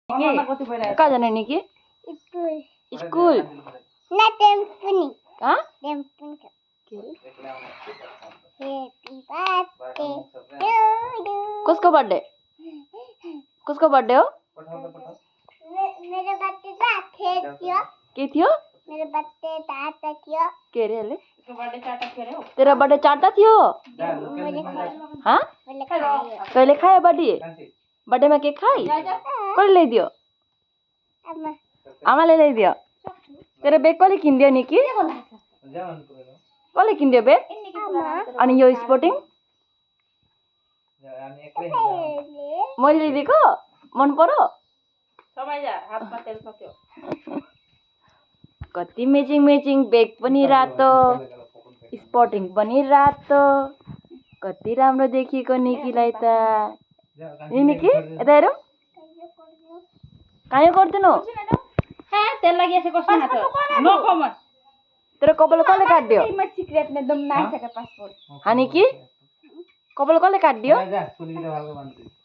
कहाँ जाने निकी स्कूल हाँ कसको बर्थडे हो मेरो बर्थडे थियो के थियो मेरो बर्थडे चारटा थियो के रे ले तेरा बर्थडे चारटा थियो हाँ कहिले खायो बर्थडेमा केक खाई कसले ल्याइदियो आमाले ल्याइदियो तेरो बेग कसले किनिदियो नि कि कसले किनिदियो बेग अनि यो स्पोर्टिङ मैले ल्याइदिएको मन पर्यो कति मेचिङ बेग पनि रातो स्पोर्टिङ पनि रातो कति राम्रो देखिएको निकीलाई त निकी यता हेरौँ कायो गर्दैनौ तेरो कपाल कसले काट्दियो हानि कि कपाल कसले काट्दियो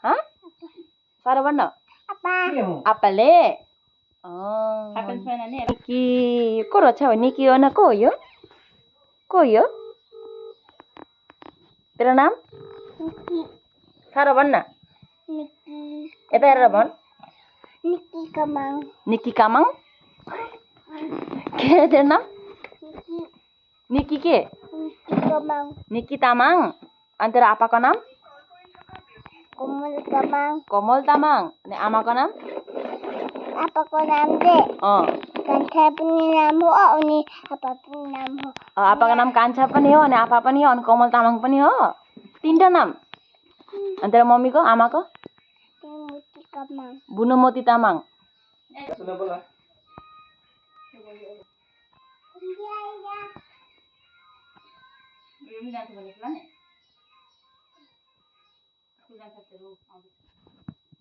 हाँ साह्रो भन्न आप्पाले निकी को रहेछ हो निकी हो न को हो यो तेरो नाम साह्रो भन्न यता हेरेर भन् निकी कामाङ के तेरो नाम निकी के निकी तामाङ अनि तेरो आपाको नाम कमल तामाङ अनि आमाको नाम आपाको नाम चाहिँ कान्छा पनि नाम हो अनि आपा पनि नाम हो आपाको नाम कान्छा पनि हो अनि आपा पनि हो अनि कमल तामाङ पनि हो तीनटा नाम अनि तेरो मम्मीको आमाको बुनुमती तामाङ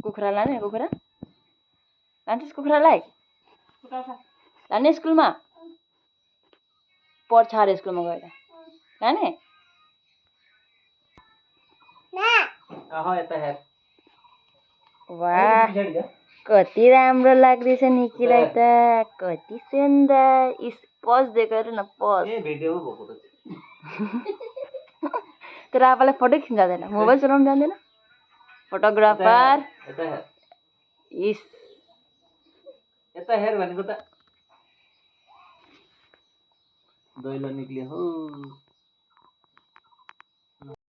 कुखुरा लाने कुखुरा लान्छस् कुखुरालाई लाने स्कुलमा पढ्छ अरे स्कुलमा गएर लाने वाह कति राम्रो लाग्दैछ निकीलाई त कति सुन्दर पज दिएको हेर न पज तेरो आपालाई फोटो खिच्न जाँदैन मोबाइल चलाउनु जान्दैन फोटोग्राफर यता हेर भनेको त दैलो निक्ल्यो हो